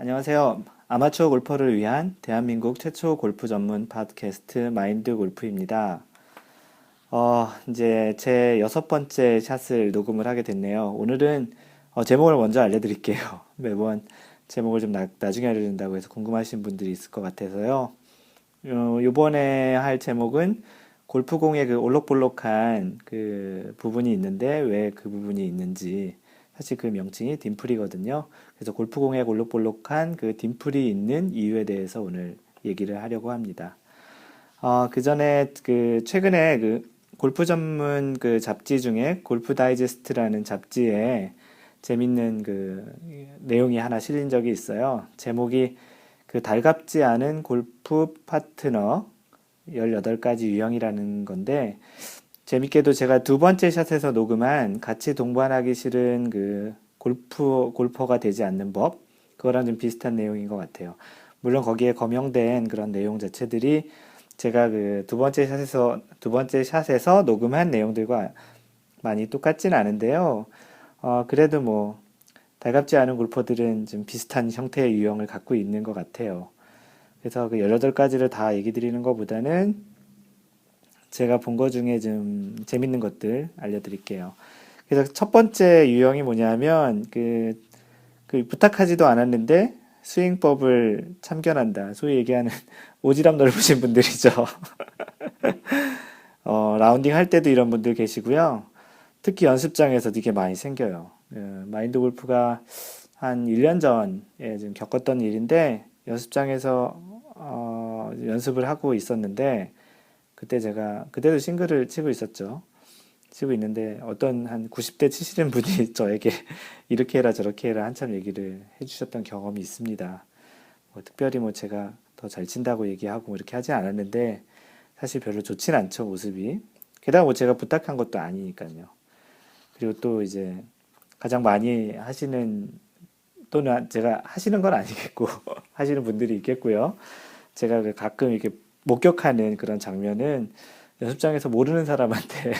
안녕하세요. 아마추어 골퍼를 위한 대한민국 최초 골프 전문 팟캐스트 마인드 골프입니다. 이제 제 여섯 번째 샷을 녹음을 하게 됐네요. 오늘은 제목을 먼저 알려드릴게요. 매번 제목을 좀 나중에 알려준다고 해서 궁금하신 분들이 있을 것 같아서요. 요번에 할 제목은 골프공의 그 올록볼록한 그 부분이 있는데 왜 그 부분이 있는지, 사실 그 명칭이 딤플이거든요. 그래서 골프공의 올록볼록한 그 딤플이 있는 이유에 대해서 오늘 얘기를 하려고 합니다. 그 전에 그 최근에 그 골프 전문 그 잡지 중에 골프 다이제스트라는 잡지에 재밌는 그 내용이 하나 실린 적이 있어요. 제목이 그 달갑지 않은 골프 파트너 18가지 유형이라는 건데, 재밌게도 제가 두 번째 샷에서 녹음한 같이 동반하기 싫은 그 골퍼가 되지 않는 법, 그거랑 좀 비슷한 내용인 것 같아요. 물론 거기에 검명된 그런 내용 자체들이 제가 그 두 번째 샷에서 녹음한 내용들과 많이 똑같진 않은데요. 그래도 뭐 달갑지 않은 골퍼들은 좀 비슷한 형태의 유형을 갖고 있는 것 같아요. 그래서 그 18가지를 다 얘기 드리는 것보다는 제가 본 거 중에 좀 재밌는 것들 알려드릴게요. 그래서 첫 번째 유형이 뭐냐면, 그 부탁하지도 않았는데 스윙법을 참견한다. 소위 얘기하는 오지랖 넓으신 분들이죠. 라운딩 할 때도 이런 분들 계시고요. 특히 연습장에서 되게 많이 생겨요. 마인드 골프가 한 1년 전에 좀 겪었던 일인데, 연습장에서 연습을 하고 있었는데, 그때도 싱글을 치고 있었죠. 치고 있는데 어떤 한 90대 치시는 분이 저에게 이렇게 해라 저렇게 해라 한참 얘기를 해주셨던 경험이 있습니다. 특별히 뭐 제가 더 잘 친다고 얘기하고 뭐 이렇게 하진 않았는데, 사실 별로 좋진 않죠, 모습이. 게다가 뭐 제가 부탁한 것도 아니니까요. 그리고 또 이제 가장 많이 하시는, 또는 제가 하시는 건 아니겠고 하시는 분들이 있겠고요. 제가 가끔 이렇게 목격하는 그런 장면은, 연습장에서 모르는 사람한테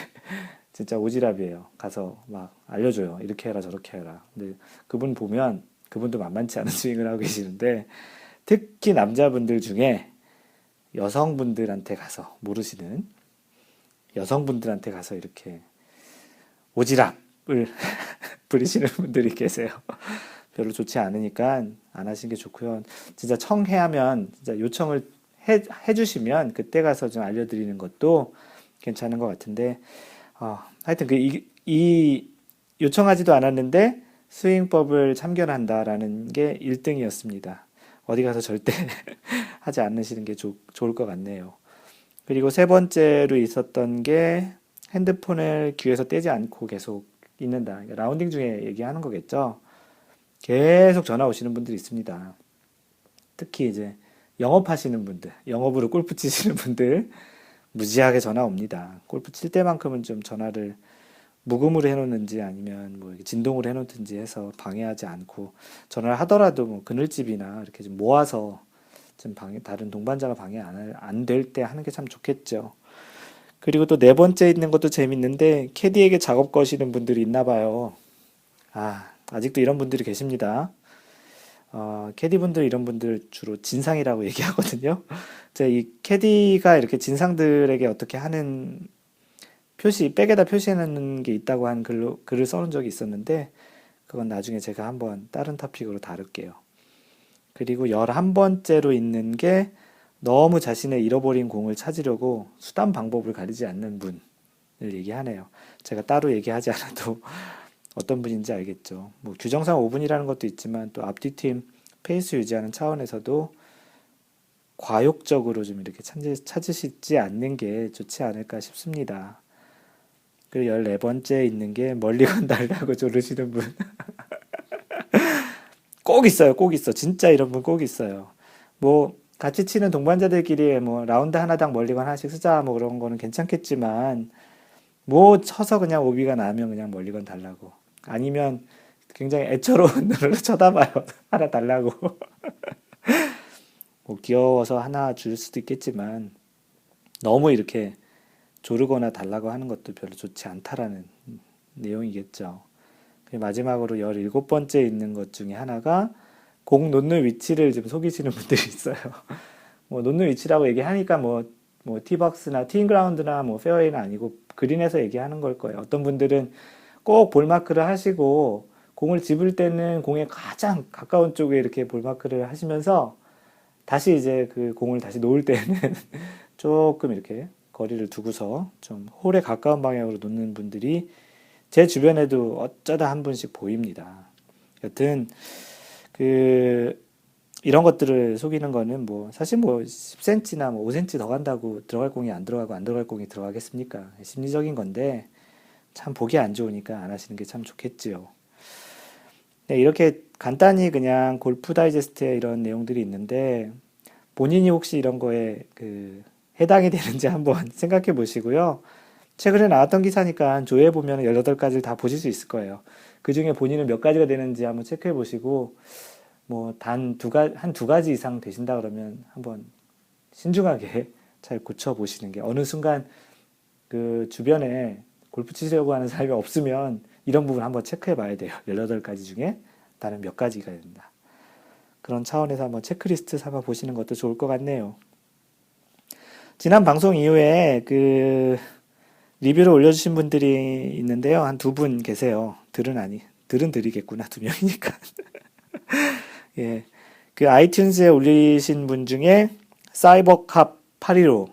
진짜 오지랖이에요. 가서 막 알려줘요. 이렇게 해라 저렇게 해라. 근데 그분 보면 그분도 만만치 않은 스윙을 하고 계시는데, 특히 남자분들 중에 여성분들한테 가서, 모르시는 여성분들한테 가서 이렇게 오지랖을 부리시는 분들이 계세요. 별로 좋지 않으니까 안 하시는 게 좋고요. 진짜 청해하면 진짜 요청을 해주시면 그때 가서 좀 알려드리는 것도 괜찮은 것 같은데, 하여튼 이 요청하지도 않았는데 스윙법을 참견한다라는 게 1등이었습니다. 어디 가서 절대 하지 않으시는 게 좋을 것 같네요. 그리고 세 번째로 있었던 게, 핸드폰을 귀에서 떼지 않고 계속 있는다. 그러니까 라운딩 중에 얘기하는 거겠죠. 계속 전화 오시는 분들이 있습니다. 특히 이제 영업하시는 분들, 영업으로 골프 치시는 분들, 무지하게 전화 옵니다. 골프 칠 때만큼은 좀 전화를 무음으로 해놓는지 아니면 뭐 이렇게 진동으로 해놓든지 해서 방해하지 않고, 전화를 하더라도 뭐 그늘집이나 이렇게 좀 모아서 좀 다른 동반자가 방해 안 될 때 하는 게 참 좋겠죠. 그리고 또 네 번째 있는 것도 재밌는데, 캐디에게 작업 거시는 분들이 있나 봐요. 아직도 이런 분들이 계십니다. 캐디분들, 이런 분들 주로 진상이라고 얘기하거든요. 제가 이 캐디가 이렇게 진상들에게 어떻게 하는 백에다 표시해놓는 게 있다고 한 글을 써놓은 적이 있었는데, 그건 나중에 제가 한번 다른 토픽으로 다룰게요. 그리고 11번째로 있는 게, 너무 자신의 잃어버린 공을 찾으려고 수단 방법을 가리지 않는 분을 얘기하네요. 제가 따로 얘기하지 않아도 어떤 분인지 알겠죠. 뭐 규정상 5분이라는 것도 있지만, 또 앞뒤 팀 페이스 유지하는 차원에서도 과욕적으로 좀 이렇게 찾으시지 않는 게 좋지 않을까 싶습니다. 그리고 14번째 있는 게, 멀리 건달라고 조르시는 분. 꼭 있어요, 꼭 있어. 진짜 이런 분 꼭 있어요. 뭐, 같이 치는 동반자들끼리 뭐, 라운드 하나당 멀리건 하나씩 쓰자, 뭐 그런 거는 괜찮겠지만, 뭐, 쳐서 그냥 오비가 나면 그냥 멀리건 달라고. 아니면 굉장히 애처로운 눈으로 쳐다봐요. 하나 달라고. 뭐, 귀여워서 하나 줄 수도 있겠지만, 너무 이렇게 조르거나 달라고 하는 것도 별로 좋지 않다라는 내용이겠죠. 그리고 마지막으로 17번째 있는 것 중에 하나가, 공 놓는 위치를 좀 속이시는 분들이 있어요. 뭐 놓는 위치라고 얘기하니까 뭐 티박스나 티인그라운드나 뭐 페어웨이는 아니고 그린에서 얘기하는 걸 거예요. 어떤 분들은 꼭 볼마크를 하시고 공을 집을 때는 공에 가장 가까운 쪽에 이렇게 볼마크를 하시면서 다시 이제 그 공을 다시 놓을 때는 조금 이렇게 거리를 두고서 좀 홀에 가까운 방향으로 놓는 분들이 제 주변에도 어쩌다 한 분씩 보입니다. 여튼 그 이런 것들을 속이는 거는 뭐 사실 뭐 10cm나 뭐 5cm 더 간다고 들어갈 공이 안 들어가고 안 들어갈 공이 들어가겠습니까? 심리적인 건데 참 보기 안 좋으니까 안 하시는 게 참 좋겠지요. 네, 이렇게 간단히 그냥 골프 다이제스트에 이런 내용들이 있는데 본인이 혹시 이런 거에 그 해당이 되는지 한번 생각해 보시고요. 최근에 나왔던 기사니까 조회해 보면 18가지를 다 보실 수 있을 거예요. 그 중에 본인은 몇 가지가 되는지 한번 체크해 보시고 뭐 한 두 가지 이상 되신다 그러면 한번 신중하게 잘 고쳐 보시는 게 어느 순간 그 주변에 골프 치려고 하는 사람이 없으면 이런 부분 한번 체크해 봐야 돼요. 18가지 중에 나는 몇 가지가 된다. 그런 차원에서 한번 체크리스트 삼아 보시는 것도 좋을 것 같네요. 지난 방송 이후에 그 리뷰를 올려주신 분들이 있는데요. 한 두 분 계세요. 들은 드리겠구나. 두 명이니까. 예. 그 아이튠즈에 올리신 분 중에 사이버캅 815.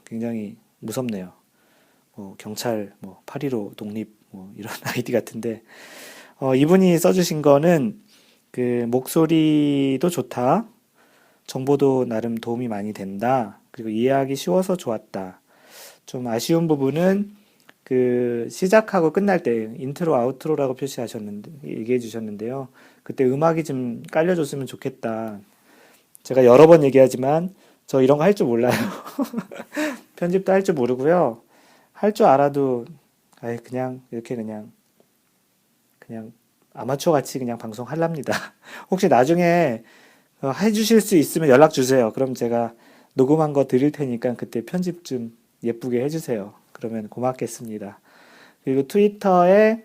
굉장히 무섭네요. 경찰, 815 독립, 이런 아이디 같은데, 이분이 써주신 거는 그 목소리도 좋다. 정보도 나름 도움이 많이 된다. 그리고 이해하기 쉬워서 좋았다. 좀 아쉬운 부분은 그 시작하고 끝날 때 인트로 아우트로라고 얘기해 주셨는데요. 그때 음악이 좀 깔려줬으면 좋겠다. 제가 여러 번 얘기하지만 저 이런 거 할 줄 몰라요. 편집도 할 줄 모르고요. 할 줄 알아도 그냥 이렇게 그냥 아마추어 같이 그냥 방송하랍니다. 혹시 나중에 해주실 수 있으면 연락 주세요. 그럼 제가 녹음한 거 드릴 테니까 그때 편집 좀 예쁘게 해주세요. 그러면 고맙겠습니다. 그리고 트위터에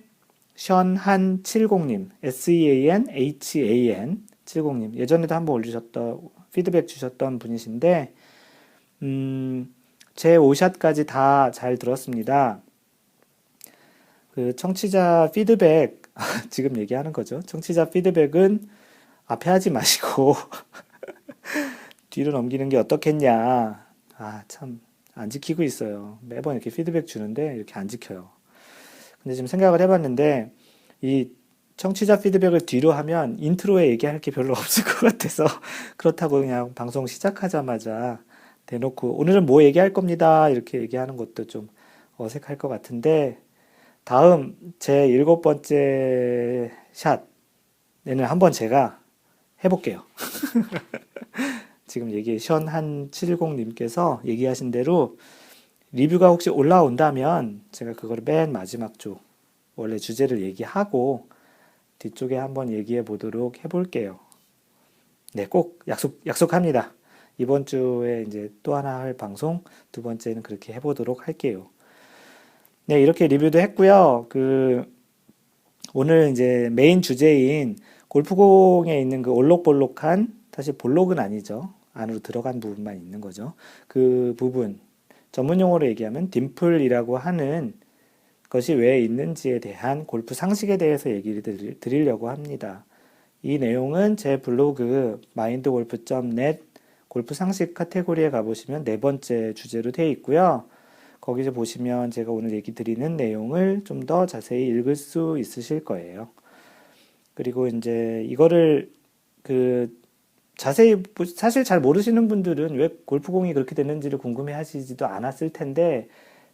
션한70님, SEANHAN 70님, 예전에도 한번 피드백 주셨던 분이신데, 제 5샷까지 다 잘 들었습니다. 그 청취자 피드백, 지금 얘기하는 거죠. 청취자 피드백은 앞에 하지 마시고, 뒤로 넘기는 게 어떻겠냐. 참, 안 지키고 있어요. 매번 이렇게 피드백 주는데 이렇게 안 지켜요. 근데 지금 생각을 해봤는데 이 청취자 피드백을 뒤로 하면 인트로에 얘기할 게 별로 없을 것 같아서 그렇다고 그냥 방송 시작하자마자 대놓고 오늘은 뭐 얘기할 겁니다 이렇게 얘기하는 것도 좀 어색할 것 같은데 다음 제 7번째 샷에는 한번 제가 해볼게요. 지금 션한 70님께서 얘기하신 대로 리뷰가 혹시 올라온다면 제가 그거를 맨 마지막 쪽 원래 주제를 얘기하고 뒤쪽에 한번 얘기해 보도록 해볼게요. 네, 꼭 약속합니다. 이번 주에 이제 또 하나 할 방송 두 번째는 그렇게 해보도록 할게요. 네, 이렇게 리뷰도 했고요. 오늘 이제 메인 주제인 골프공에 있는 그 올록볼록한 사실 볼록은 아니죠. 안으로 들어간 부분만 있는 거죠. 그 부분 전문 용어로 얘기하면 딤플이라고 하는 것이 왜 있는지에 대한 골프 상식에 대해서 얘기를 드리려고 합니다. 이 내용은 제 블로그 mindgolf.net 골프 상식 카테고리에 가보시면 네 번째 주제로 되어 있고요. 거기서 보시면 제가 오늘 얘기 드리는 내용을 좀 더 자세히 읽을 수 있으실 거예요. 그리고 이제 이거를 자세히 사실 잘 모르시는 분들은 왜 골프공이 그렇게 됐는지를 궁금해 하시지도 않았을 텐데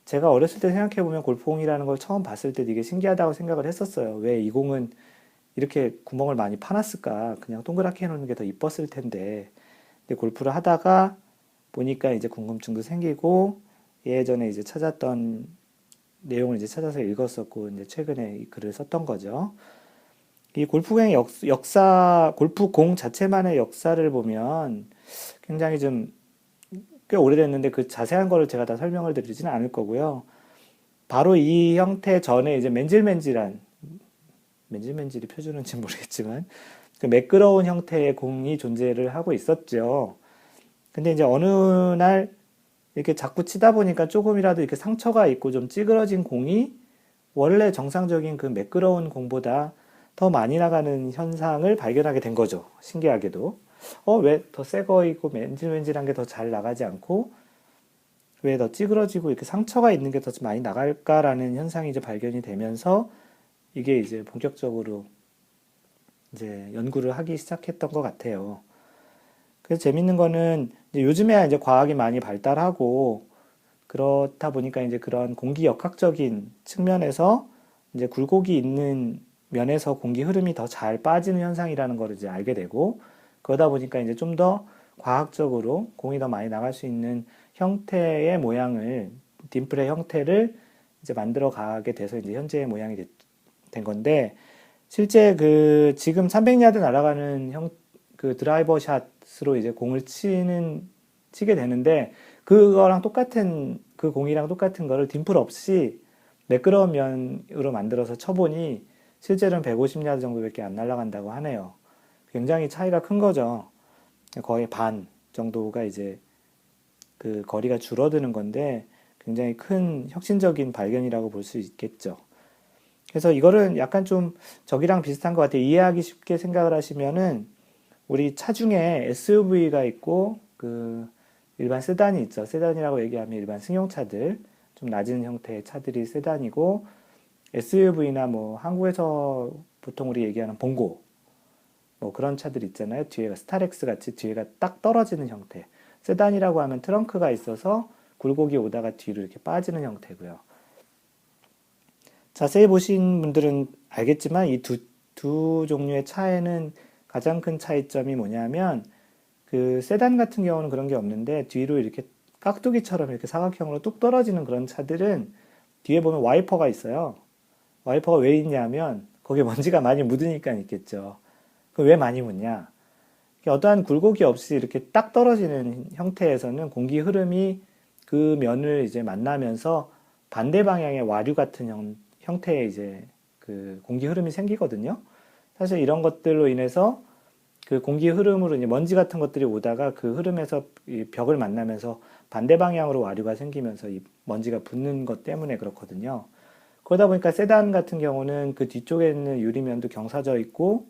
제가 어렸을 때 생각해 보면 골프공이라는 걸 처음 봤을 때 되게 신기하다고 생각을 했었어요. 왜 이 공은 이렇게 구멍을 많이 파놨을까? 그냥 동그랗게 해놓는 게 더 이뻤을 텐데. 근데 골프를 하다가 보니까 이제 궁금증도 생기고 예전에 이제 찾았던 내용을 이제 찾아서 읽었었고 이제 최근에 이 글을 썼던 거죠. 이 골프공의 골프공 자체만의 역사를 보면 굉장히 좀 꽤 오래됐는데 그 자세한 거를 제가 다 설명을 드리지는 않을 거고요. 바로 이 형태 전에 이제 맨질맨질이 표준인지 모르겠지만 그 매끄러운 형태의 공이 존재를 하고 있었죠. 근데 이제 어느 날 이렇게 자꾸 치다 보니까 조금이라도 이렇게 상처가 있고 좀 찌그러진 공이 원래 정상적인 그 매끄러운 공보다 더 많이 나가는 현상을 발견하게 된 거죠. 신기하게도. 왜 더 새 거이고 맨질맨질한 게 더 잘 나가지 않고 왜 더 찌그러지고 이렇게 상처가 있는 게 더 많이 나갈까라는 현상이 이제 발견이 되면서 이게 이제 본격적으로 이제 연구를 하기 시작했던 것 같아요. 그래서 재밌는 거는 이제 요즘에야 이제 과학이 많이 발달하고 그렇다 보니까 이제 그런 공기 역학적인 측면에서 이제 굴곡이 있는 면에서 공기 흐름이 더 잘 빠지는 현상이라는 걸 이제 알게 되고 그러다 보니까 이제 좀 더 과학적으로 공이 더 많이 나갈 수 있는 형태의 모양을 딤플의 형태를 이제 만들어 가게 돼서 이제 현재의 모양이 된 건데 실제 그 지금 300야드 날아가는 그 드라이버 샷으로 이제 공을 치게 되는데 그거랑 똑같은 그 공이랑 똑같은 거를 딤플 없이 매끄러운 면으로 만들어서 쳐보니 실제로는 150야드 정도밖에 안 날아간다고 하네요. 굉장히 차이가 큰 거죠. 거의 반 정도가 이제 그 거리가 줄어드는 건데 굉장히 큰 혁신적인 발견이라고 볼 수 있겠죠. 그래서 이거를 약간 좀 저기랑 비슷한 것 같아요. 이해하기 쉽게 생각을 하시면은 우리 차 중에 SUV가 있고 그 일반 세단이 있죠. 세단이라고 얘기하면 일반 승용차들, 좀 낮은 형태의 차들이 세단이고 SUV나 뭐 한국에서 보통 우리 얘기하는 봉고 뭐 그런 차들 있잖아요. 뒤에가 스타렉스 같이 뒤에가 딱 떨어지는 형태. 세단이라고 하면 트렁크가 있어서 굴곡이 오다가 뒤로 이렇게 빠지는 형태고요. 자세히 보신 분들은 알겠지만 이 두 종류의 차에는 가장 큰 차이점이 뭐냐면 그 세단 같은 경우는 그런 게 없는데 뒤로 이렇게 깍두기처럼 이렇게 사각형으로 뚝 떨어지는 그런 차들은 뒤에 보면 와이퍼가 있어요. 와이퍼가 왜 있냐면 거기에 먼지가 많이 묻으니까 있겠죠. 그 왜 많이 묻냐? 어떠한 굴곡이 없이 이렇게 딱 떨어지는 형태에서는 공기 흐름이 그 면을 이제 만나면서 반대 방향의 와류 같은 형태의 이제 그 공기 흐름이 생기거든요. 사실 이런 것들로 인해서 그 공기 흐름으로 이제 먼지 같은 것들이 오다가 그 흐름에서 이 벽을 만나면서 반대 방향으로 와류가 생기면서 이 먼지가 붙는 것 때문에 그렇거든요. 그러다 보니까 세단 같은 경우는 그 뒤쪽에 있는 유리면도 경사져 있고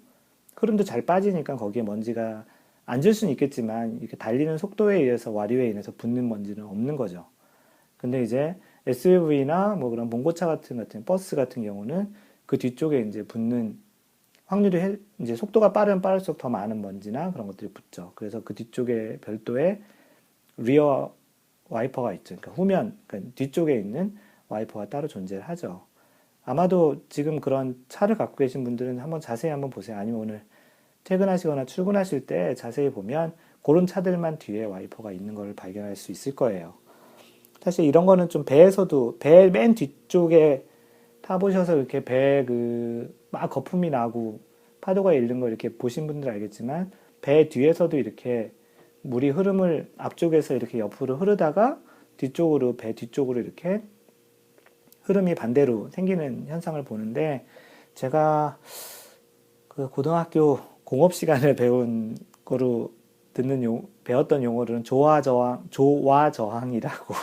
흐름도 잘 빠지니까 거기에 먼지가 앉을 수는 있겠지만 이렇게 달리는 속도에 의해서 와류에 인해서 붙는 먼지는 없는 거죠. 근데 이제 SUV나 뭐 그런 봉고차 같은 버스 같은 경우는 그 뒤쪽에 이제 붙는 확률이 이제 속도가 빠르면 빠를수록 더 많은 먼지나 그런 것들이 붙죠. 그래서 그 뒤쪽에 별도의 리어 와이퍼가 있죠. 그러니까 그러니까 뒤쪽에 있는 와이퍼가 따로 존재를 하죠. 아마도 지금 그런 차를 갖고 계신 분들은 한번 자세히 한번 보세요. 아니면 오늘 퇴근하시거나 출근하실 때 자세히 보면 그런 차들만 뒤에 와이퍼가 있는 걸 발견할 수 있을 거예요. 사실 이런 거는 좀 배에서도 배 맨 뒤쪽에 타보셔서 이렇게 배 그 막 거품이 나고 파도가 일는 거 이렇게 보신 분들 알겠지만 배 뒤에서도 이렇게 물이 흐름을 앞쪽에서 이렇게 옆으로 흐르다가 뒤쪽으로 배 뒤쪽으로 이렇게 흐름이 반대로 생기는 현상을 보는데 제가 그 고등학교 공업 시간에 배운 거로 배웠던 용어로는 조와 저항이라고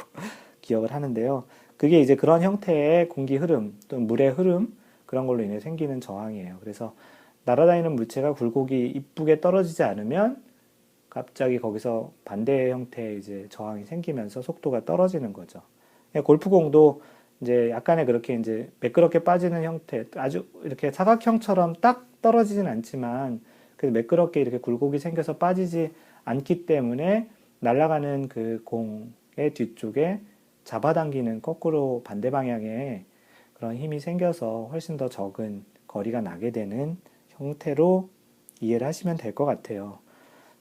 기억을 하는데요. 그게 이제 그런 형태의 공기 흐름 또는 물의 흐름 그런 걸로 인해 생기는 저항이에요. 그래서 날아다니는 물체가 굴곡이 이쁘게 떨어지지 않으면 갑자기 거기서 반대 형태의 이제 저항이 생기면서 속도가 떨어지는 거죠. 골프공도 이제 약간의 그렇게 이제 매끄럽게 빠지는 형태, 아주 이렇게 사각형처럼 딱 떨어지진 않지만 그 매끄럽게 이렇게 굴곡이 생겨서 빠지지 않기 때문에 날아가는 그 공의 뒤쪽에 잡아당기는 거꾸로 반대 방향에 그런 힘이 생겨서 훨씬 더 적은 거리가 나게 되는 형태로 이해를 하시면 될 것 같아요.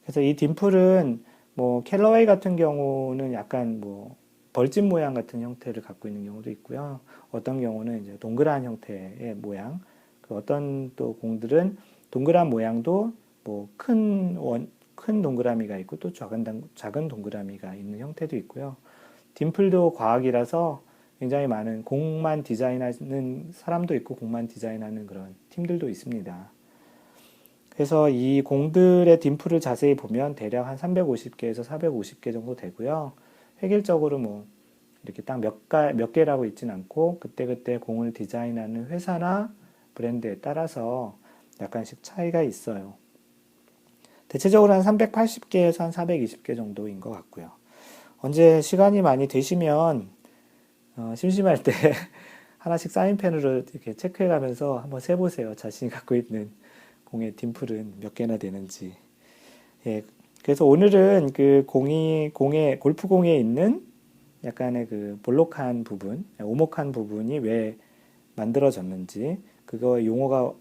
그래서 이 딤플은 뭐 캘러웨이 같은 경우는 약간 뭐 벌집 모양 같은 형태를 갖고 있는 경우도 있고요. 어떤 경우는 이제 동그란 형태의 모양, 그 어떤 또 공들은 동그란 모양도 뭐 큰 동그라미가 있고 또 작은 동그라미가 있는 형태도 있고요. 딤플도 과학이라서 굉장히 많은 공만 디자인하는 사람도 있고 공만 디자인하는 그런 팀들도 있습니다. 그래서 이 공들의 딤플을 자세히 보면 대략 한 350개에서 450개 정도 되고요. 획일적으로 뭐 이렇게 딱 몇 개라고 있진 않고 그때그때 공을 디자인하는 회사나 브랜드에 따라서 약간씩 차이가 있어요. 대체적으로 한 380개에서 한 420개 정도인 것 같고요. 언제 시간이 많이 되시면 심심할 때 하나씩 사인펜으로 이렇게 체크해 가면서 한번 세보세요. 자신이 갖고 있는 공의 딤플은 몇 개나 되는지. 예. 그래서 오늘은 그 골프공에 있는 약간의 그 볼록한 부분, 오목한 부분이 왜 만들어졌는지, 그거 용어가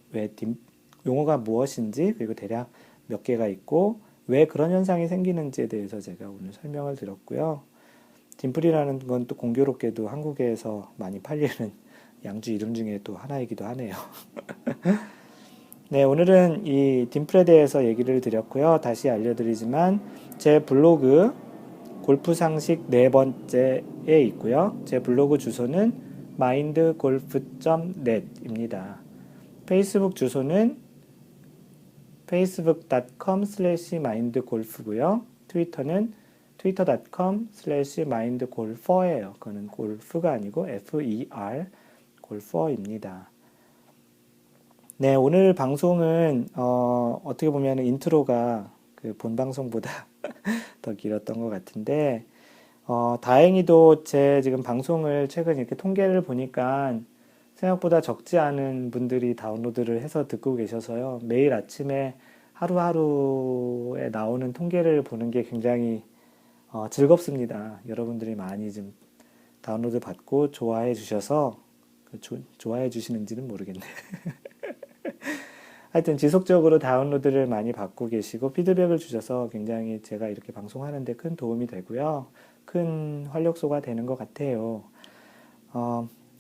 무엇인지, 그리고 대략 몇 개가 있고, 왜 그런 현상이 생기는지에 대해서 제가 오늘 설명을 드렸고요. 딤플이라는 건 또 공교롭게도 한국에서 많이 팔리는 양주 이름 중에 또 하나이기도 하네요. 네, 오늘은 이 딤플에 대해서 얘기를 드렸고요. 다시 알려드리지만 제 블로그 골프 상식 네 번째에 있고요. 제 블로그 주소는 mindgolf.net입니다. 페이스북 주소는 facebook.com/mindgolf고요. 트위터는 twitter.com/mindgolfer예요. 그거는 골프가 아니고 FER 골퍼입니다. 네, 오늘 방송은 어떻게 보면 인트로가 그 본 방송보다 더 길었던 것 같은데 다행히도 제 지금 방송을 최근 이렇게 통계를 보니까 생각보다 적지 않은 분들이 다운로드를 해서 듣고 계셔서요. 매일 아침에 하루하루에 나오는 통계를 보는 게 굉장히 즐겁습니다. 여러분들이 많이 좀 다운로드 받고 좋아해 주셔서 좋아해 주시는지는 모르겠네요. 하여튼 지속적으로 다운로드를 많이 받고 계시고 피드백을 주셔서 굉장히 제가 이렇게 방송하는데 큰 도움이 되고요. 큰 활력소가 되는 것 같아요.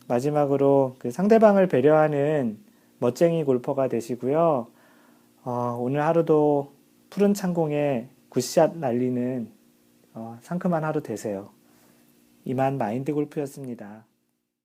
마지막으로 그 상대방을 배려하는 멋쟁이 골퍼가 되시고요. 오늘 하루도 푸른 창공에 굿샷 날리는 상큼한 하루 되세요. 이만 마인드 골프였습니다.